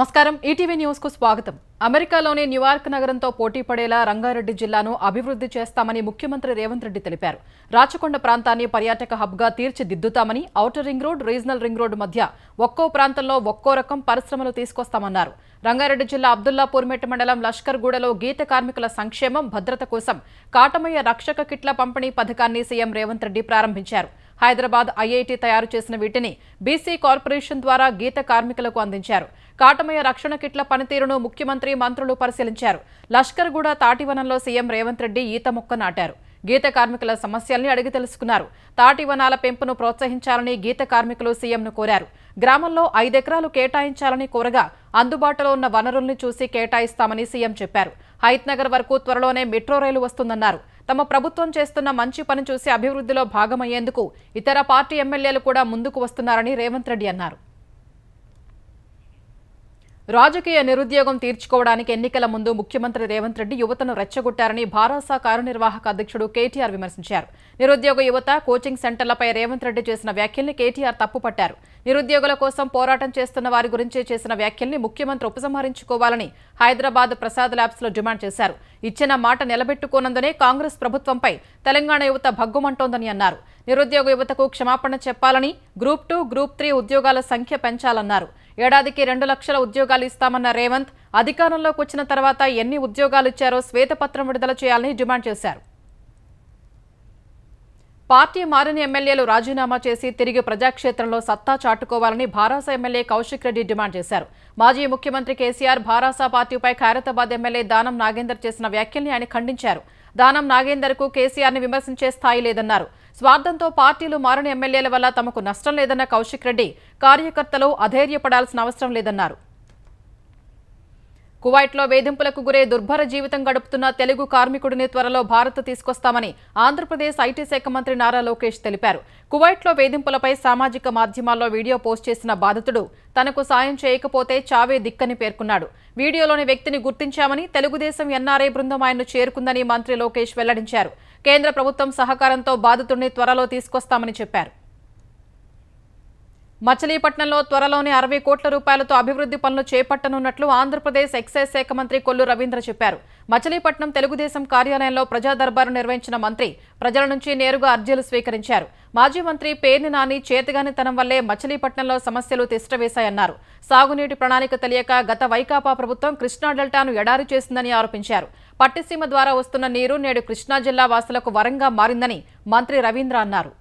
నమస్కారం ETV news కు స్వాగతం. అమెరికాలోని న్యూయార్క్ నగరంతో పోటీ పడేలా రంగారెడ్డి జిల్లాను అభివృద్ధి చేస్తామని ముఖ్యమంత్రి రేవంత్ రెడ్డి తెలిపారు. రాచకొండ ప్రాంతాన్ని పర్యాటక హబ్ గా తీర్చిదిద్దుతామని, outer ring road, regional ring road మధ్య ఒక్కో ప్రాంతంలో ఒక్కో రకం పరిశ్రమలు తీసుకొస్తామన్నారు. రంగారెడ్డి జిల్లా అబ్దుల్లాపూర్మెట్ మండలం లష్కర్గూడలో గీత కార్మికుల సంక్షేమం, భద్రత కోసం కాటమయ్య రక్షక కిట్ల పంపిణీ పథకాన్ని సీఎం రేవంత్ రెడ్డి ప్రారంభించారు. హైదరాబాద్ ఐఐటీ తయారు చేసిన వీటిని బీసీ కార్పొరేషన్ ద్వారా గీత కార్మికులకు అందించారు. కాటమయ్య రక్షణ కిట్ల పనితీరును ముఖ్యమంత్రి, మంత్రులు పరిశీలించారు. లష్కర్గూడ తాటివనంలో సీఎం రేవంత్ రెడ్డి ఈత మొక్క నాటారు. గీత కార్మికుల సమస్యల్ని అడిగి తెలుసుకున్నారు. తాటి వనాల పెంపును ప్రోత్సహించాలని గీత కార్మికులు సీఎంను కోరారు. గ్రామంలో 5 ఎకరాలు కేటాయించాలని కోరగా అందుబాటులో ఉన్న వనరుల్ని చూసి కేటాయిస్తామని సీఎం చెప్పారు. హయత్ నగర్ వరకు త్వరలోనే మెట్రో రైలు వస్తుందన్నారు. తమ ప్రభుత్వం చేస్తున్న మంచి పని చూసి అభివృద్ధిలో భాగమయ్యేందుకు ఇతర పార్టీ ఎమ్మెల్యేలు కూడా ముందుకు వస్తున్నారని రేవంత్ రెడ్డి అన్నారు. రాజకీయ నిరుద్యోగం తీర్చుకోవడానికి ఎన్నికల ముందు ముఖ్యమంత్రి రేవంత్ రెడ్డి యువతను రెచ్చగొట్టారని భారాస కార్యనిర్వాహక అధ్యక్షుడు కేటీఆర్ విమర్శించారు. నిరుద్యోగ యువత, కోచింగ్ సెంటర్లపై రేవంత్ రెడ్డి చేసిన వ్యాఖ్యల్ని కేటీఆర్ తప్పుపట్టారు. నిరుద్యోగుల కోసం పోరాటం చేస్తున్న వారి గురించి చేసిన వ్యాఖ్యల్ని ముఖ్యమంత్రి ఉపసంహరించుకోవాలని హైదరాబాద్ ప్రసాద్ ల్యాబ్స్ లో డిమాండ్ చేశారు. ఇచ్చిన మాట నిలబెట్టుకోనందునే కాంగ్రెస్ ప్రభుత్వంపై తెలంగాణ యువత భగ్గుమంటోందని అన్నారు. నిరుద్యోగ యువతకు క్షమాపణ చెప్పాలని, గ్రూప్ 2, గ్రూప్ 3 ఉద్యోగాల సంఖ్య పెంచాలన్నారు. ఏడాదికి 2 లక్షల ఉద్యోగాలు ఇస్తామన్న రేవంత్ అధికారంలోకి వచ్చిన తర్వాత ఎన్ని ఉద్యోగాలు ఇచ్చారో శ్వేతపత్రం విడుదల చేయాలని డిమాండ్ చేశారు. పార్టీ మారిన ఎమ్మెల్యేలు రాజీనామా చేసి తిరిగి ప్రజాక్షేత్రంలో సత్తా చాటుకోవాలని భారాస ఎమ్మెల్యే కౌశిక్ రెడ్డి డిమాండ్ చేశారు. మాజీ ముఖ్యమంత్రి కేసీఆర్ భారాస పార్టీపై ఖైరతాబాద్ ఎమ్మెల్యే దానం నాగేందర్ చేసిన వ్యాఖ్యల్ని ఆయన ఖండించారు. దానం నాగేందర్ కు కేసీఆర్ ని విమర్శించే స్థాయి లేదన్నారు. స్వార్థంతో పార్టీలు మారిన ఎమ్మెల్యేల వల్ల తమకు నష్టం లేదన్న కౌశిక్ రెడ్డి కార్యకర్తలు అధైర్యపడాల్సిన అవసరం లేదన్నారు. కువైట్లో వేధింపులకు గురై దుర్భర జీవితం గడుపుతున్న తెలుగు కార్మికుడిని త్వరలో భారత్ తీసుకొస్తామని ఆంధ్రప్రదేశ్ ఐటీ శాఖ మంత్రి నారా లోకేష్ తెలిపారు. కువైట్లో వేధింపులపై సామాజిక మాధ్యమాల్లో వీడియో పోస్ట్ చేసిన బాధితుడు తనకు సాయం చేయకపోతే చావే దిక్కని పేర్కొన్నాడు. వీడియోలోని వ్యక్తిని గుర్తించామని, తెలుగుదేశం ఎన్ఆర్ఐ బృందం ఆయన్ను చేరుకుందని మంత్రి లోకేష్ వెల్లడించారు. కేంద్ర ప్రభుత్వం సహకారంతో బాధితుడిని త్వరలో తీసుకొస్తామని చెప్పారు. మచిలీపట్నంలో త్వరలోనే 60 కోట్ల రూపాయలతో అభివృద్ధి పనులు చేపట్టనున్నట్లు ఆంధ్రప్రదేశ్ ఎక్సైజ్ శాఖ మంత్రి కొల్లు రవీంద్ర చెప్పారు. మచిలీపట్నం తెలుగుదేశం కార్యాలయంలో ప్రజా దర్బారు నిర్వహించిన మంత్రి ప్రజల నుంచి నేరుగా అర్జీలు స్వీకరించారు. మాజీ మంత్రి పేర్ని నాని చేతగానితనం వల్లే మచిలీపట్నంలో సమస్యలు తిష్టవేశాయన్నారు. సాగునీటి ప్రణాళిక తెలియక గత వైకాపా ప్రభుత్వం కృష్ణా డెల్టాను ఎడారి చేసిందని ఆరోపించారు. పట్టిసీమ ద్వారా వస్తున్న నీరు నేడు కృష్ణా జిల్లా వాసులకు వరంగా మారిందని మంత్రి రవీంద్ర అన్నారు.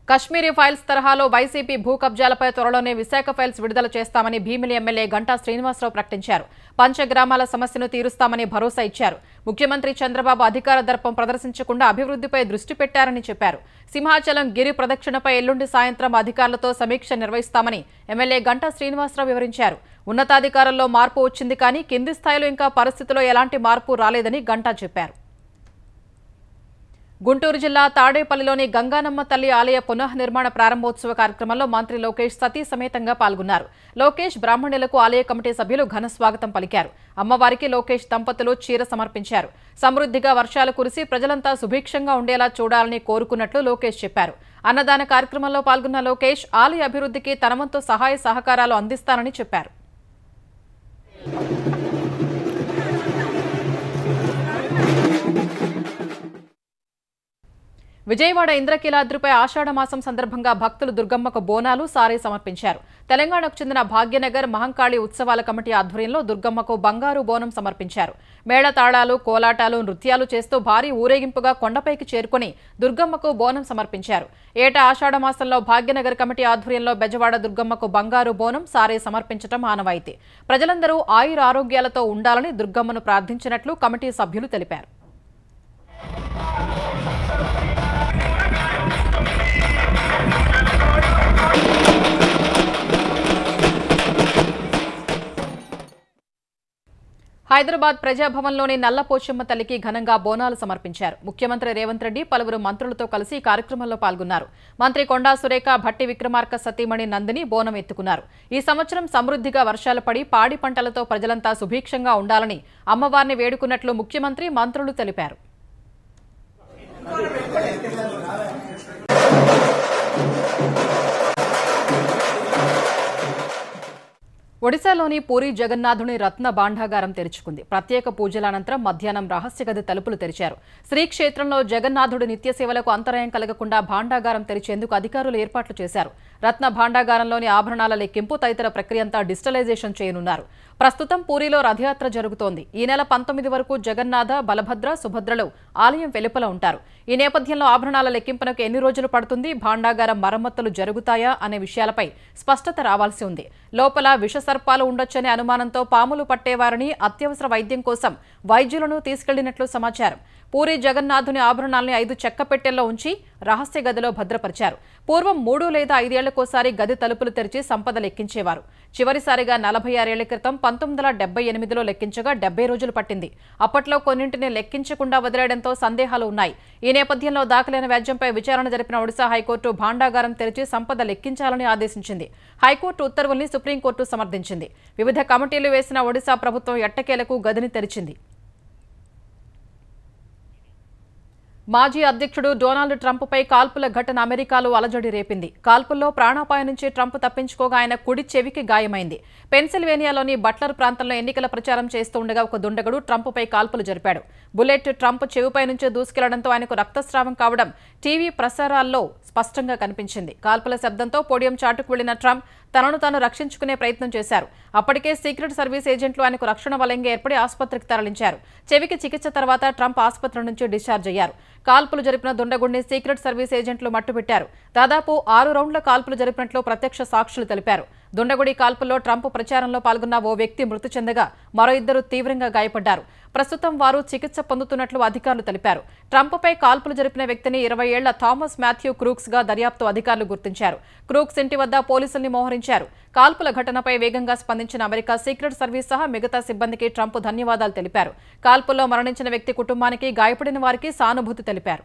కశ్మీరీ ఫైల్స్ తరహాలో వైసీపీ భూ కబ్జాలపై త్వరలోనే విశాఖ ఫైల్స్ విడుదల చేస్తామని భీమిలి ఎమ్మెల్యే గంటా శ్రీనివాసరావు ప్రకటించారు. పంచగ్రామాల సమస్యను తీరుస్తామని భరోసా ఇచ్చారు. ముఖ్యమంత్రి చంద్రబాబు అధికార దర్పం ప్రదర్శించకుండా అభివృద్ధిపై దృష్టి పెట్టారని చెప్పారు. సింహాచలం గిరి ప్రదక్షిణపై ఎల్లుండి సాయంత్రం అధికారులతో సమీక్ష నిర్వహిస్తామని ఎమ్మెల్యే గంటా శ్రీనివాసరావు వివరించారు. ఉన్నతాధికారుల్లో మార్పు వచ్చింది కానీ కింది స్థాయిలో ఇంకా పరిస్థితిలో ఎలాంటి మార్పు రాలేదని గంటా చెప్పారు. గుంటూరు జిల్లా తాడేపల్లిలోని గంగానమ్మ తల్లి ఆలయ పునఃనిర్మాణ ప్రారంభోత్సవ కార్యక్రమంలో మంత్రి లోకేష్ సతీ సమేతంగా పాల్గొన్నారు. లోకేష్ బ్రాహ్మణులకు ఆలయ కమిటీ సభ్యులు ఘన స్వాగతం పలికారు. అమ్మవారికి లోకేష్ దంపతులు చీర సమర్పించారు. సమృద్ధిగా వర్షాలు కురిసి ప్రజలంతా సుభిక్షంగా ఉండేలా చూడాలని కోరుకున్నట్లు లోకేష్ చెప్పారు. అన్నదాన కార్యక్రమంలో పాల్గొన్న లోకేష్ ఆలయ అభివృద్ధికి తన వంతు సహాయ సహకారాలు అందిస్తానని చెప్పారు. విజయవాడ ఇంద్రకీలాద్రిపై ఆషాఢమాసం సందర్భంగా భక్తులు దుర్గమ్మకు బోనాలు, సారీ సమర్పించారు. తెలంగాణకు చెందిన భాగ్యనగర్ మహంకాళి ఉత్సవాల కమిటీ ఆధ్వర్యంలో దుర్గమ్మకు బంగారు బోనం సమర్పించారు. మేళతాళాలు, కోలాటాలు, నృత్యాలు చేస్తూ భారీ ఊరేగింపుగా కొండపైకి చేరుకుని దుర్గమ్మకు బోనం సమర్పించారు. ఏటా ఆషాఢమాసంలో భాగ్యనగర్ కమిటీ ఆధ్వర్యంలో బెజవాడ దుర్గమ్మకు బంగారు బోనం, సారీ సమర్పించడం ఆనవాయితీ. ప్రజలందరూ ఆయుర ఆరోగ్యాలతో ఉండాలని దుర్గమ్మను ప్రార్థించినట్లు కమిటీ సభ్యులు తెలిపారు. హైదరాబాద్ ప్రజాభవన్లోని నల్లపోచమ్మ తల్లికి ఘనంగా బోనాలు సమర్పించారు. ముఖ్యమంత్రి రేవంత్ రెడ్డి పలువురు మంత్రులతో కలిసి కార్యక్రమంలో పాల్గొన్నారు. మంత్రి కొండా సురేఖ, భట్టి విక్రమార్క సతీమణి నందిని బోనం ఎత్తుకున్నారు. ఈ సంవత్సరం సమృద్ధిగా వర్షాలు పడి పాడి పంటలతో ప్రజలంతా సుభిక్షంగా ఉండాలని అమ్మవారిని వేడుకున్నట్లు ముఖ్యమంత్రి, మంత్రులు తెలిపారు. ఒడిశాలోని పూరి జగన్నాథుని రత్న భాండాగారం తెరుచుకుంది. ప్రత్యేక పూజల అనంతరం మధ్యాహ్నం రహస్య గది తలుపులు తెరిచారు. శ్రీక్షేత్రంలో జగన్నాథుడి నిత్య సేవలకు అంతరాయం కలగకుండా భాండాగారం తెరిచేందుకు అధికారులు ఏర్పాట్లు చేశారు. రత్న భాండాగారంలోని ఆభరణాల లెక్కింపు తదితర ప్రక్రియంతా డిజిటలైజేషన్ చేయనున్నారు. ప్రస్తుతం పూరిలో రథయాత్ర జరుగుతోంది. ఈ నెల 19 వరకు జగన్నాథ, బలభద్ర, సుభద్రలు ఆలయం వెలుపల ఉంటారు. ఈ నేపథ్యంలో ఆభరణాల లెక్కింపునకు ఎన్ని రోజులు పడుతుంది, భాండాగారం మరమ్మతులు జరుగుతాయా అనే విషయాలపై స్పష్టత రావాల్సి ఉంది. లోపల విషసర్పాలు ఉండొచ్చనే అనుమానంతో పాములు పట్టేవారిని అత్యవసర వైద్యం కోసం వైద్యులను తీసుకెళ్లినట్లు సమాచారం. పూరి జగన్నాథుని ఆభరణాల్ని 5 చెక్క పెట్టెల్లో ఉంచి రహస్య గదిలో భద్రపరిచారు. పూర్వం 3 లేదా 5 ఏళ్లకోసారి గది తలుపులు తెరిచి సంపద లెక్కించేవారు. చివరిసారిగా 46 ఏళ్ల క్రితం 1978లో లెక్కించగా 70 రోజులు పట్టింది. అప్పట్లో కొన్నింటిని లెక్కించకుండా వదిలేయడంతో సందేహాలు ఉన్నాయి. ఈ నేపథ్యంలో దాఖలైన వ్యాజ్యంపై విచారణ జరిపిన ఒడిశా హైకోర్టు భాండాగారం తెరిచి సంపద లెక్కించాలని ఆదేశించింది. హైకోర్టు ఉత్తర్వుల్ని సుప్రీంకోర్టు సమర్థించింది. వివిధ కమిటీలు వేసిన ఒడిశా ప్రభుత్వం ఎట్టకేలకు గదిని తెరిచింది. మాజీ అధ్యక్షుడు డొనాల్డ్ ట్రంప్పై కాల్పుల ఘటన అమెరికాలో అలజడి రేపింది. కాల్పుల్లో ప్రాణాపాయం నుంచి ట్రంప్ తప్పించుకోగా ఆయన కుడి చెవికి గాయమైంది. పెన్సిల్వేనియాలోని బట్లర్ ప్రాంతంలో ఎన్నికల ప్రచారం చేస్తుండగా ఒక దుండగుడు ట్రంప్పై కాల్పులు జరిపాడు. బుల్లెట్ ట్రంప్ చెవిపై నుంచి దూసుకెళ్లడంతో ఆయనకు రక్తస్రావం కావడం టీవీ ప్రసారాల్లో స్పష్టంగా కనిపించింది. కాల్పుల శబ్దంతో పోడియం చాటుకు వెళ్లిన ట్రంప్ తనను తాను రక్షించుకునే ప్రయత్నం చేశారు. అప్పటికే సీక్రెట్ సర్వీస్ ఏజెంట్లు ఆయనకు రక్షణ వలయంగా ఏర్పడి ఆసుపత్రికి తరలించారు. చెవికి చికిత్స తర్వాత ట్రంప్ ఆసుపత్రి నుంచి డిశ్చార్జ్ అయ్యారు. కాల్పులు జరిపిన దుండగుడిని సీక్రెట్ సర్వీస్ ఏజెంట్లు మట్టుపెట్టారు. దాదాపు 6 రౌండ్ల కాల్పులు జరిపినట్లు ప్రత్యక్ష సాక్షులు తెలిపారు. దుండగుడి కాల్పుల్లో ట్రంప్ ప్రచారంలో పాల్గొన్న ఓ వ్యక్తి మృతి చెందగా మరో 2 తీవ్రంగా గాయపడ్డారు. ప్రస్తుతం వారు చికిత్స పొందుతున్నట్లు అధికారులు తెలిపారు. ట్రంప్పై కాల్పులు జరిపిన వ్యక్తిని 20 ఏళ్ల థామస్ మాథ్యూ క్రూక్స్ గా దర్యాప్తు అధికారులు గుర్తించారు. క్రూక్స్ ఇంటి వద్ద పోలీసుల్ని మోహరించారు. కాల్పుల ఘటనపై వేగంగా స్పందించిన అమెరికా సీక్రెట్ సర్వీస్ సహా మిగతా సిబ్బందికి ట్రంప్ ధన్యవాదాలు తెలిపారు. కాల్పుల్లో మరణించిన వ్యక్తి కుటుంబానికి, గాయపడిన వారికి సానుభూతి తెలిపారు.